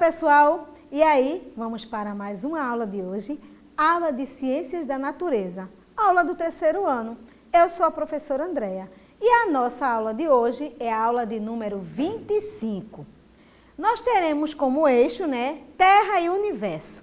pessoal! E aí, vamos para mais uma aula de hoje, aula de Ciências da Natureza, aula do terceiro ano. Eu sou a professora Andréa e a nossa aula de hoje é a aula de número 25. Nós teremos como eixo, Terra e Universo.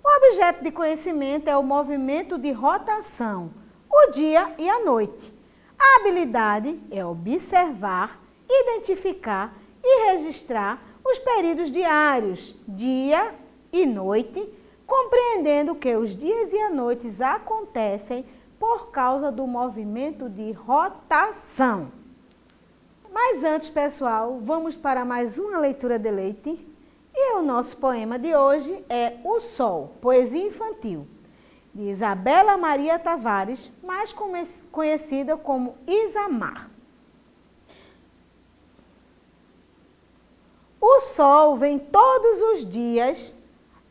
O objeto de conhecimento é o movimento de rotação, o dia e a noite. A habilidade é observar, identificar e registrar os períodos diários, dia e noite, compreendendo que os dias e as noites acontecem por causa do movimento de rotação. Mas antes, pessoal, vamos para mais uma leitura de leite. E o nosso poema de hoje é O Sol, poesia infantil, de Isabela Maria Tavares, mais conhecida como Isamar. O sol vem todos os dias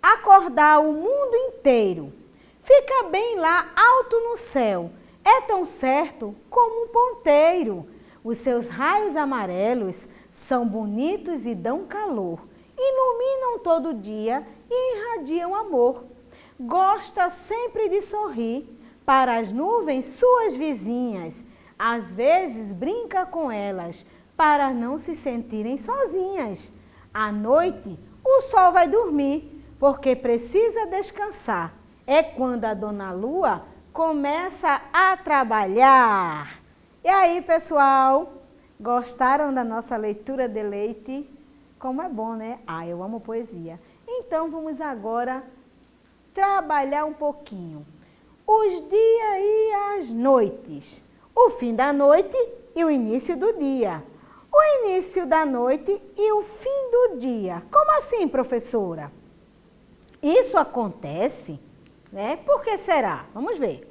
acordar o mundo inteiro. Fica bem lá alto no céu, é tão certo como um ponteiro. Os seus raios amarelos são bonitos e dão calor, iluminam todo dia e irradiam amor. Gosta sempre de sorrir para as nuvens suas vizinhas. Às vezes brinca com elas para não se sentirem sozinhas. À noite, o sol vai dormir, porque precisa descansar. É quando a dona Lua começa a trabalhar. E aí, pessoal, gostaram da nossa leitura de leite? Como é bom, né? Eu amo poesia. Então, vamos agora trabalhar um pouquinho. Os dias e as noites. O fim da noite e o início do dia. O início da noite e o fim do dia. Como assim, professora? Isso acontece, Por que será? Vamos ver.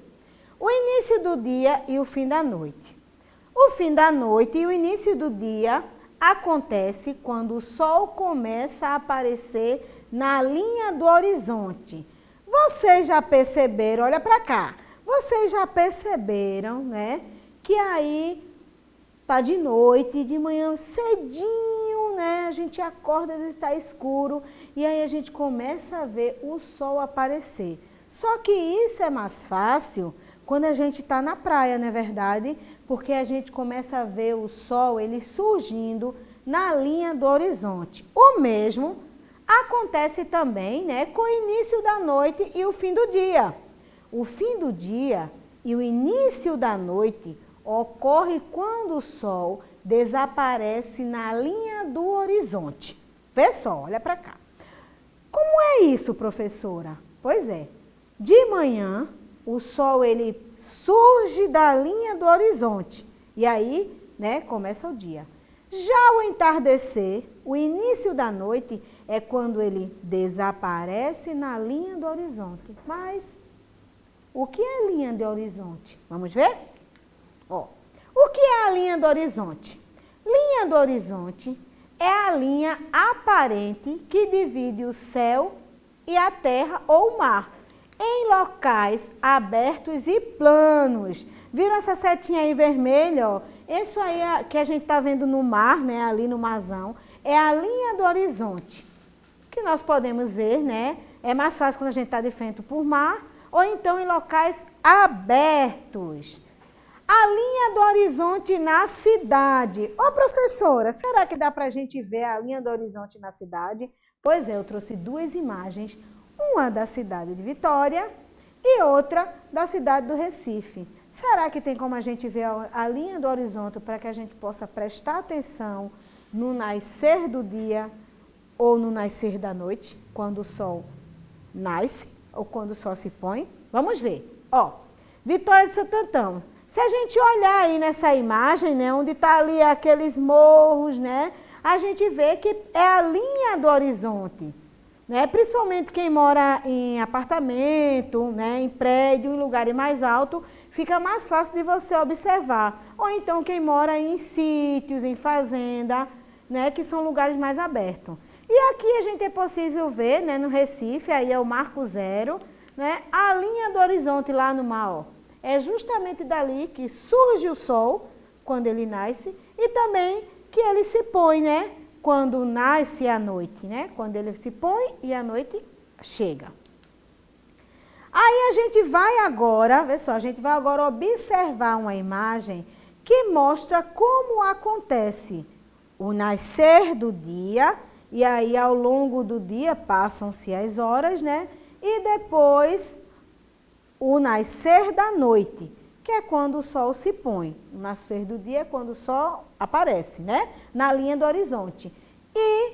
O início do dia e o fim da noite. O fim da noite e o início do dia acontece quando o sol começa a aparecer na linha do horizonte. Vocês já perceberam, olha para cá, vocês já perceberam, que aí tá de noite, de manhã cedinho, a gente acorda, às vezes está escuro, e aí a gente começa a ver o sol aparecer. Só que isso é mais fácil quando a gente está na praia, não é verdade? Porque a gente começa a ver o sol, ele surgindo na linha do horizonte. O mesmo acontece também, com o início da noite e o fim do dia. O fim do dia e o início da noite ocorre quando o sol desaparece na linha do horizonte. Vê só, olha para cá. Como é isso, professora? Pois é, de manhã o sol ele surge da linha do horizonte e aí, começa o dia. Já o entardecer, o início da noite, é quando ele desaparece na linha do horizonte. Mas o que é linha de horizonte? Vamos ver? O que é a linha do horizonte? Linha do horizonte é a linha aparente que divide o céu e a terra ou o mar em locais abertos e planos. Viram essa setinha aí vermelha? Isso aí que a gente está vendo no mar, ali no marzão, é a linha do horizonte. Que nós podemos ver, É mais fácil quando a gente está de frente por mar ou então em locais abertos. A linha do horizonte na cidade. Professora, será que dá para a gente ver a linha do horizonte na cidade? Pois é, eu trouxe duas imagens, uma da cidade de Vitória e outra da cidade do Recife. Será que tem como a gente ver a linha do horizonte para que a gente possa prestar atenção no nascer do dia ou no nascer da noite, quando o sol nasce ou quando o sol se põe? Vamos ver. Vitória de Santo Antão. Se a gente olhar aí nessa imagem, onde está ali aqueles morros, a gente vê que é a linha do horizonte. Principalmente quem mora em apartamento, em prédio, em lugares mais altos, fica mais fácil de você observar. Ou então quem mora em sítios, em fazenda, que são lugares mais abertos. E aqui a gente é possível ver, no Recife, aí é o Marco Zero, a linha do horizonte lá no mar, É justamente dali que surge o sol, quando ele nasce, e também que ele se põe, quando nasce a noite, né? Quando ele se põe e a noite chega. Aí a gente vai agora, vê só, a gente vai agora observar uma imagem que mostra como acontece o nascer do dia, e aí ao longo do dia passam-se as horas, né? E depois o nascer da noite, que é quando o sol se põe. O nascer do dia é quando o sol aparece, né? Na linha do horizonte. E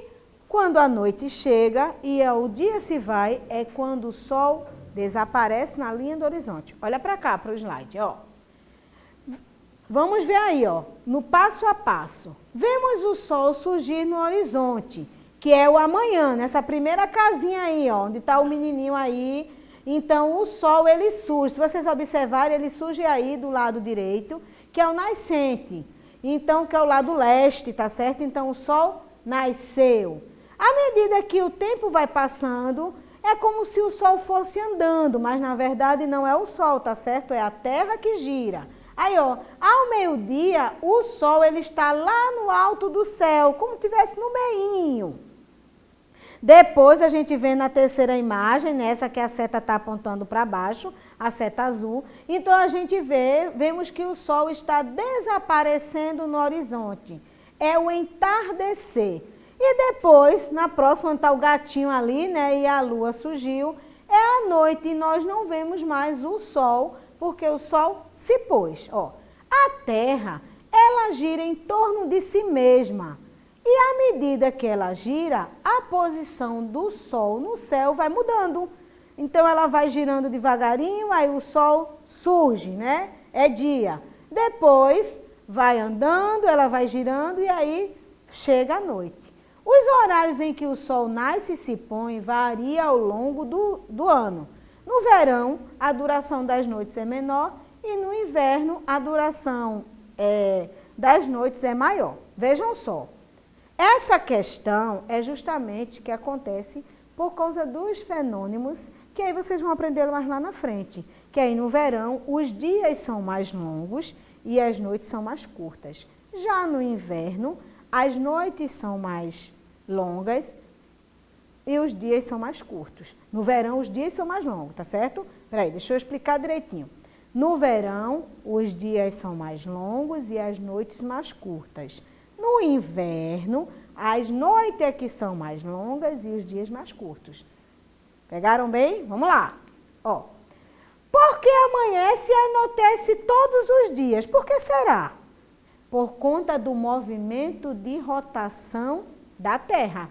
quando a noite chega e o dia se vai, é quando o sol desaparece na linha do horizonte. Olha para cá, para o slide, ó. Vamos ver aí, ó, no passo a passo. Vemos o sol surgir no horizonte, que é o amanhã, nessa primeira casinha aí, ó, onde está o menininho aí. Então, o sol, ele surge. Se vocês observarem, ele surge aí do lado direito, que é o nascente. Então, que é o lado leste, tá certo? Então, o sol nasceu. À medida que o tempo vai passando, é como se o sol fosse andando, mas na verdade não é o sol, tá certo? É a terra que gira. Aí, ó, ao meio-dia, o sol ele está lá no alto do céu, como se estivesse no meinho. Depois a gente vê na terceira imagem, nessa que a seta está apontando para baixo, a seta azul. Então a gente vemos que o sol está desaparecendo no horizonte. É o entardecer. E depois, na próxima, onde está o gatinho ali, né, e a lua surgiu, é a noite e nós não vemos mais o sol, porque o sol se pôs. Ó, a Terra, ela gira em torno de si mesma. E à medida que ela gira, a posição do sol no céu vai mudando. Então ela vai girando devagarinho, aí o sol surge, né? É dia. Depois vai andando, ela vai girando e aí chega a noite. Os horários em que o sol nasce e se põe variam ao longo do ano. No verão, a duração das noites é menor e no inverno, a duração das noites é maior. Vejam só, essa questão é justamente que acontece por causa dos fenômenos, que aí vocês vão aprender mais lá na frente, que aí no verão os dias são mais longos e as noites são mais curtas. Já no inverno, as noites são mais longas e os dias são mais curtos. No verão, os dias são mais longos, tá certo? Peraí, deixa eu explicar direitinho. No verão, os dias são mais longos e as noites mais curtas. No inverno, as noites é que são mais longas e os dias mais curtos. Pegaram bem? Vamos lá. Ó, porque amanhece e anoitece todos os dias. Por que será? Por conta do movimento de rotação da Terra.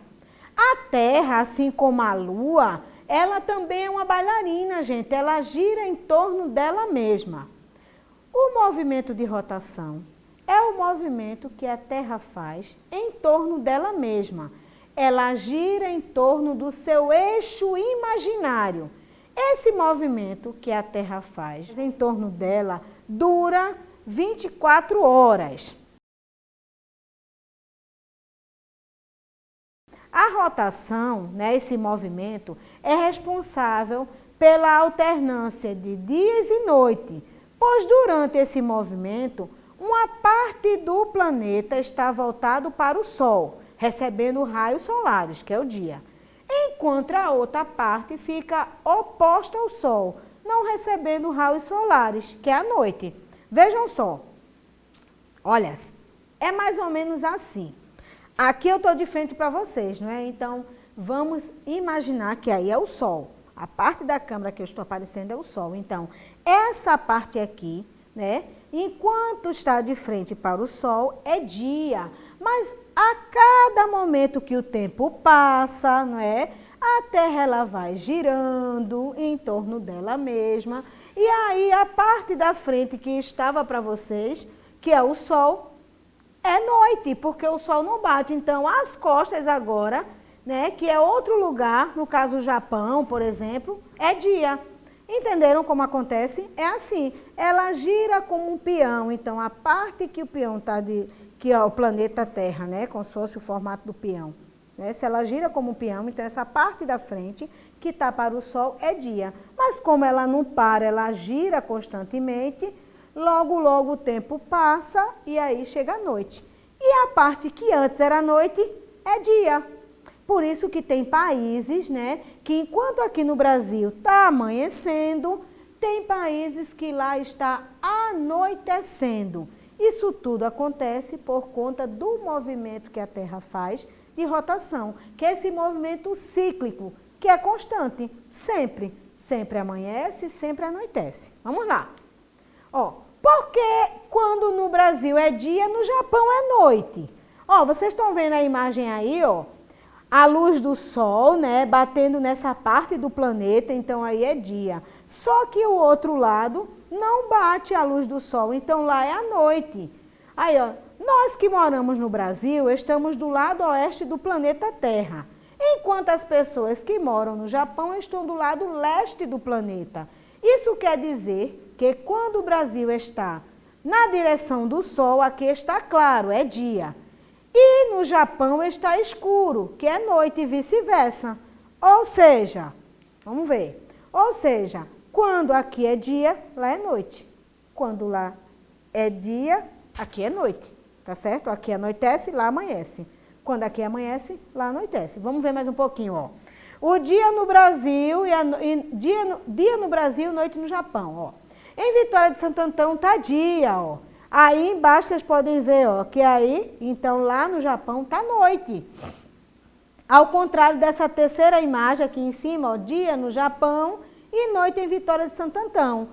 A Terra, assim como a Lua, ela também é uma bailarina, gente. Ela gira em torno dela mesma. O movimento de rotação é o movimento que a Terra faz em torno dela mesma. Ela gira em torno do seu eixo imaginário. Esse movimento que a Terra faz em torno dela dura 24 horas. A rotação, né, esse movimento, é responsável pela alternância de dias e noite, pois durante esse movimento, uma parte do planeta está voltado para o Sol, recebendo raios solares, que é o dia, enquanto a outra parte fica oposta ao Sol, não recebendo raios solares, que é a noite. Vejam só, olha, é mais ou menos assim. Aqui eu estou de frente para vocês, não é? Então, vamos imaginar que aí é o Sol. A parte da câmera que eu estou aparecendo é o Sol. Então, essa parte aqui, né? Enquanto está de frente para o Sol, é dia. Mas a cada momento que o tempo passa, não é? A Terra ela vai girando em torno dela mesma. E aí, a parte da frente que estava para vocês, que é o Sol, é noite, porque o sol não bate. Então, as costas agora, né, que é outro lugar, no caso o Japão, por exemplo, é dia. Entenderam como acontece? É assim, ela gira como um peão. Então, a parte que o peão está que é o planeta Terra, né, como se fosse o formato do peão. Né? Se ela gira como um peão, então essa parte da frente que está para o sol é dia. Mas como ela não para, ela gira constantemente, logo, logo o tempo passa e aí chega a noite. E a parte que antes era noite é dia. Por isso que tem países, né, que enquanto aqui no Brasil está amanhecendo, tem países que lá está anoitecendo. Isso tudo acontece por conta do movimento que a Terra faz de rotação, que é esse movimento cíclico, que é constante, sempre. Sempre amanhece, sempre anoitece. Vamos lá. Ó, porque quando no Brasil é dia, no Japão é noite. Ó, vocês estão vendo a imagem aí, ó, a luz do sol, né, batendo nessa parte do planeta, então aí é dia. Só que o outro lado não bate a luz do sol, então lá é a noite. Aí, ó, nós que moramos no Brasil, estamos do lado oeste do planeta Terra, enquanto as pessoas que moram no Japão estão do lado leste do planeta. Isso quer dizer que quando o Brasil está na direção do sol, aqui está claro, é dia. E no Japão está escuro, que é noite e vice-versa. Ou seja, vamos ver. Ou seja, quando aqui é dia, lá é noite. Quando lá é dia, aqui é noite. Tá certo? Aqui anoitece, lá amanhece. Quando aqui amanhece, lá anoitece. Vamos ver mais um pouquinho, ó. O dia no Brasil dia no Brasil, noite no Japão, ó. Em Vitória de Santo Antão tá dia, ó. Aí embaixo vocês podem ver, ó, que aí, então lá no Japão tá noite. Ao contrário dessa terceira imagem aqui em cima, ó, dia no Japão e noite em Vitória de Santo Antão.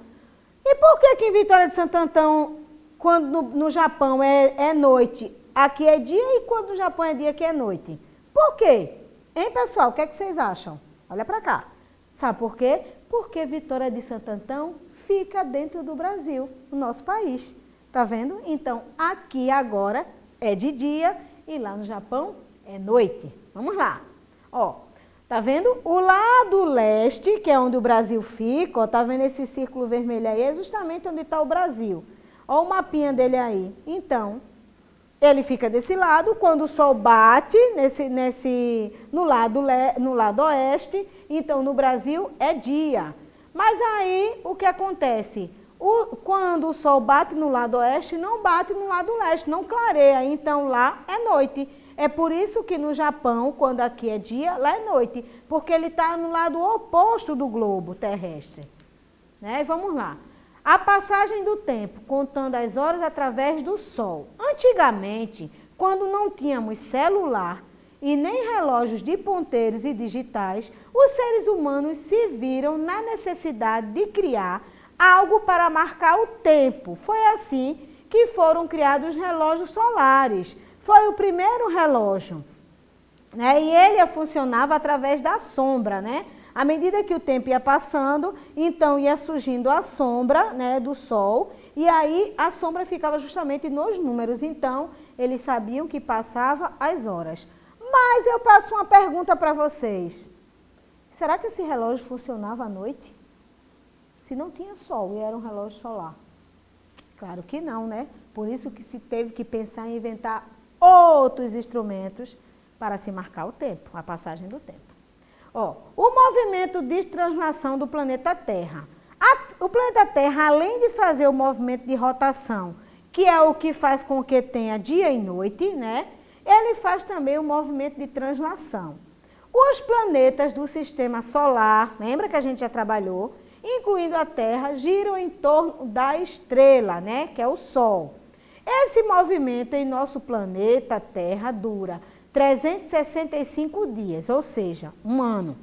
E por que em Vitória de Santo Antão, quando no Japão é noite, aqui é dia e quando no Japão é dia, aqui é noite? Por quê? Hein, pessoal? O que é que vocês acham? Olha para cá. Sabe por quê? Porque Vitória de Santo Antão fica dentro do Brasil, o nosso país. Tá vendo? Então, aqui agora é de dia e lá no Japão é noite. Vamos lá. Ó, tá vendo? O lado leste, que é onde o Brasil fica, ó, tá vendo esse círculo vermelho aí? É justamente onde está o Brasil. Ó o mapinha dele aí. Então, ele fica desse lado, quando o sol bate no lado oeste, então no Brasil é dia. Mas aí, o que acontece? Quando o sol bate no lado oeste, não bate no lado leste, não clareia, então lá é noite. É por isso que no Japão, quando aqui é dia, lá é noite, porque ele está no lado oposto do globo terrestre. Né? Vamos lá. A passagem do tempo, contando as horas através do sol. Antigamente, quando não tínhamos celular e nem relógios de ponteiros e digitais, os seres humanos se viram na necessidade de criar algo para marcar o tempo. Foi assim que foram criados os relógios solares. Foi o primeiro relógio, né? E ele funcionava através da sombra, né? À medida que o tempo ia passando, então ia surgindo a sombra, né, do sol, e aí a sombra ficava justamente nos números. Então, eles sabiam que passava as horas. Mas eu passo uma pergunta para vocês. Será que esse relógio funcionava à noite? Se não tinha sol e era um relógio solar? Claro que não, né? Por isso que se teve que pensar em inventar outros instrumentos para se marcar o tempo, a passagem do tempo. Ó, o movimento de translação do planeta Terra. O planeta Terra, além de fazer o movimento de rotação, que é o que faz com que tenha dia e noite, né? Ele faz também o movimento de translação. Os planetas do sistema solar, lembra que a gente já trabalhou, incluindo a Terra, giram em torno da estrela, né, que é o Sol. Esse movimento em nosso planeta Terra dura 365 dias, ou seja, um ano.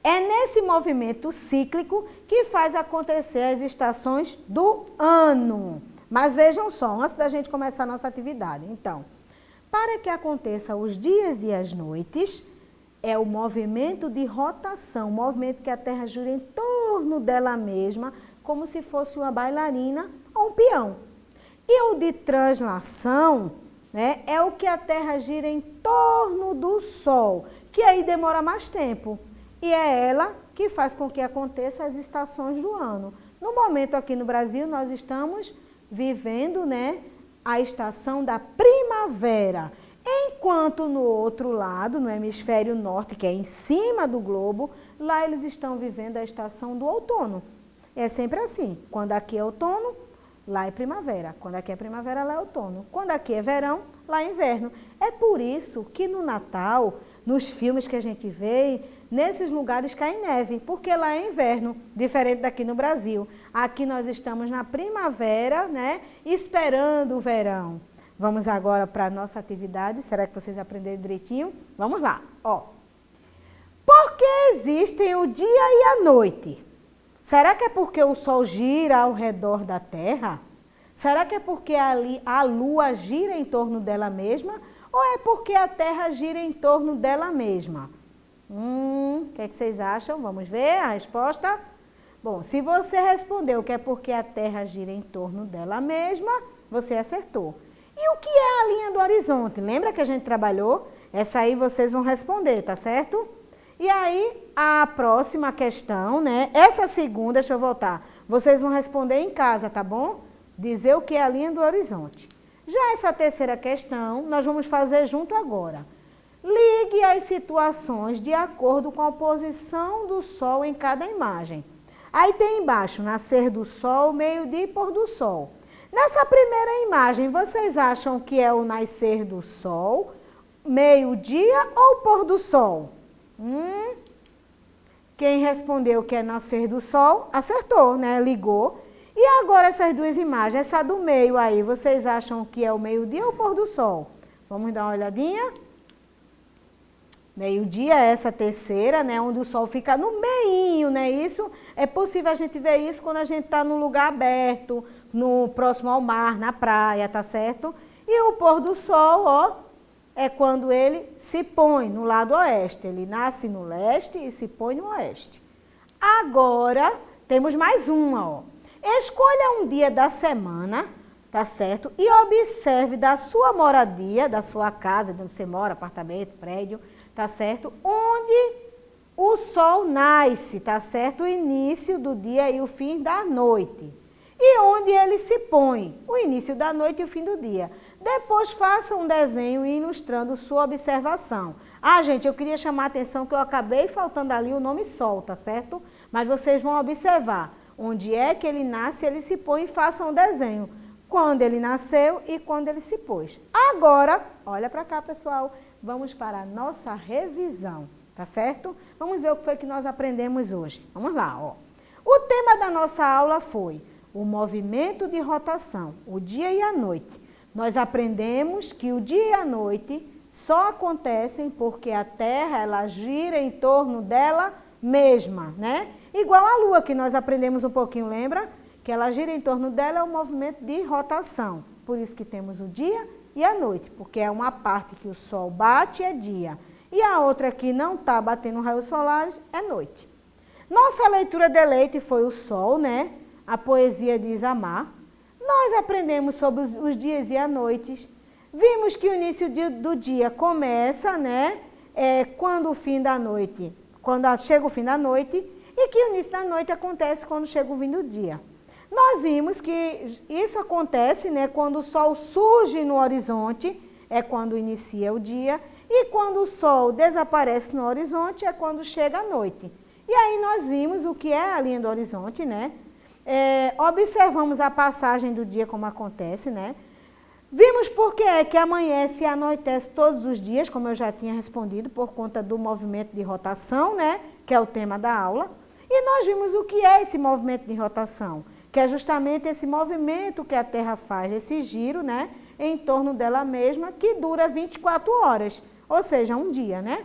É nesse movimento cíclico que faz acontecer as estações do ano. Mas vejam só, antes da gente começar a nossa atividade, então, para que aconteça os dias e as noites, é o movimento de rotação, o movimento que a Terra gira em torno dela mesma, como se fosse uma bailarina ou um peão. E o de translação, né, é o que a Terra gira em torno do Sol, que aí demora mais tempo. E é ela que faz com que aconteça as estações do ano. No momento aqui no Brasil, nós estamos vivendo, né, a estação da primavera. Enquanto no outro lado, no hemisfério norte, que é em cima do globo, lá eles estão vivendo a estação do outono. É sempre assim, quando aqui é outono, lá é primavera. Quando aqui é primavera, lá é outono. Quando aqui é verão, lá é inverno. É por isso que no Natal, nos filmes que a gente vê, nesses lugares cai neve, porque lá é inverno, diferente daqui no Brasil. Aqui nós estamos na primavera, né, esperando o verão. Vamos agora para a nossa atividade. Será que vocês aprenderam direitinho? Vamos lá, ó. Por que existem o dia e a noite? Será que é porque o Sol gira ao redor da Terra? Será que é porque a Lua gira em torno dela mesma? Ou é porque a Terra gira em torno dela mesma? O que é que vocês acham? Vamos ver a resposta? Bom, se você respondeu que é porque a Terra gira em torno dela mesma, você acertou. E o que é a linha do horizonte? Lembra que a gente trabalhou? Essa aí vocês vão responder, tá certo? E aí, a próxima questão, né? Essa segunda, deixa eu voltar. Vocês vão responder em casa, tá bom? Dizer o que é a linha do horizonte. Já essa terceira questão, nós vamos fazer junto agora. Ligue as situações de acordo com a posição do Sol em cada imagem. Aí tem embaixo, nascer do Sol, meio-dia e pôr do Sol. Nessa primeira imagem, vocês acham que é o nascer do Sol, meio-dia ou pôr do Sol? Quem respondeu que é nascer do Sol, acertou, né? Ligou. E agora essas duas imagens, essa do meio aí, vocês acham que é o meio-dia ou o pôr do Sol? Vamos dar uma olhadinha? Meio-dia é essa terceira, né? Onde o Sol fica no meinho, né? Isso é possível a gente ver isso quando a gente está num lugar aberto, no próximo ao mar, na praia, tá certo? E o pôr do Sol, ó, é quando ele se põe no lado oeste. Ele nasce no leste e se põe no oeste. Agora, temos mais uma, ó. Escolha um dia da semana, tá certo? E observe da sua moradia, da sua casa, onde você mora, apartamento, prédio, tá certo? Onde o Sol nasce, tá certo? O início do dia e o fim da noite. E onde ele se põe, o início da noite e o fim do dia. Depois faça um desenho ilustrando sua observação. Ah, gente, eu queria chamar a atenção que eu acabei faltando ali o nome Sol, tá certo? Mas vocês vão observar onde é que ele nasce, ele se põe e façam um desenho. Quando ele nasceu e quando ele se pôs. Agora, olha para cá, pessoal, vamos para a nossa revisão, tá certo? Vamos ver o que foi que nós aprendemos hoje. Vamos lá, ó. O tema da nossa aula foi o movimento de rotação, o dia e a noite. Nós aprendemos que o dia e a noite só acontecem porque a Terra, ela gira em torno dela mesma, né? Igual a Lua, que nós aprendemos um pouquinho, lembra? Que ela gira em torno dela é um movimento de rotação. Por isso que temos o dia e a noite, porque é uma parte que o Sol bate é dia. E a outra que não está batendo raios solares é noite. Nossa leitura de leite foi o Sol, né? A poesia de Isamar. Nós aprendemos sobre os dias e as noites. Vimos que o início do dia começa, né? Quando o fim da noite, quando chega o fim da noite, e que o início da noite acontece quando chega o fim do dia. Nós vimos que isso acontece, né, quando o Sol surge no horizonte, é quando inicia o dia, e quando o Sol desaparece no horizonte, é quando chega a noite. E aí nós vimos o que é a linha do horizonte, né? Observamos a passagem do dia como acontece, né? Vimos por que é que amanhece e anoitece todos os dias, como eu já tinha respondido, por conta do movimento de rotação, né? Que é o tema da aula. E nós vimos o que é esse movimento de rotação, que é justamente esse movimento que a Terra faz, esse giro, né? Em torno dela mesma, que dura 24 horas, ou seja, um dia, né?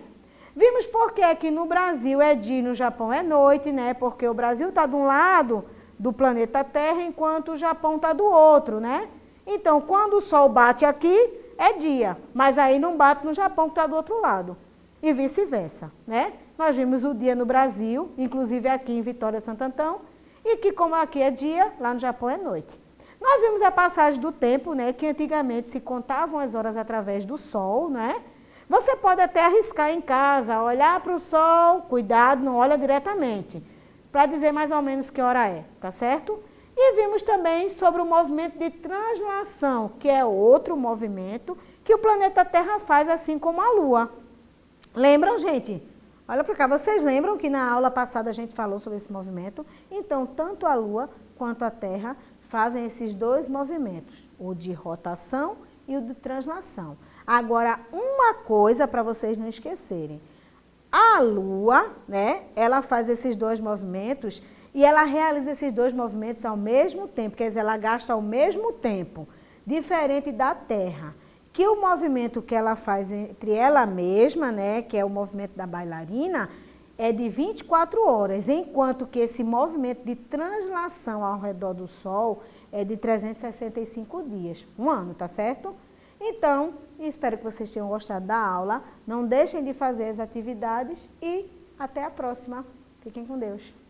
Vimos por que é que no Brasil é dia e no Japão é noite, né? Porque o Brasil está de um lado do planeta Terra, enquanto o Japão está do outro, né? Então, quando o Sol bate aqui, é dia, mas aí não bate no Japão, que está do outro lado, e vice-versa, né? Nós vimos o dia no Brasil, inclusive aqui em Vitória, Santo Antão, e que como aqui é dia, lá no Japão é noite. Nós vimos a passagem do tempo, né? Que antigamente se contavam as horas através do Sol, né? Você pode até arriscar em casa, olhar para o Sol, cuidado, não olha diretamente, para dizer mais ou menos que hora é, tá certo? E vimos também sobre o movimento de translação, que é outro movimento que o planeta Terra faz, assim como a Lua. Lembram, gente? Olha para cá, vocês lembram que na aula passada a gente falou sobre esse movimento? Então, tanto a Lua quanto a Terra fazem esses dois movimentos, o de rotação e o de translação. Agora, uma coisa para vocês não esquecerem. A Lua, né, ela faz esses dois movimentos e ela realiza esses dois movimentos ao mesmo tempo, quer dizer, ela gasta ao mesmo tempo, diferente da Terra, que o movimento que ela faz entre ela mesma, né, que é o movimento da bailarina, é de 24 horas, enquanto que esse movimento de translação ao redor do Sol é de 365 dias, um ano, tá certo? Então, espero que vocês tenham gostado da aula. Não deixem de fazer as atividades e até a próxima. Fiquem com Deus.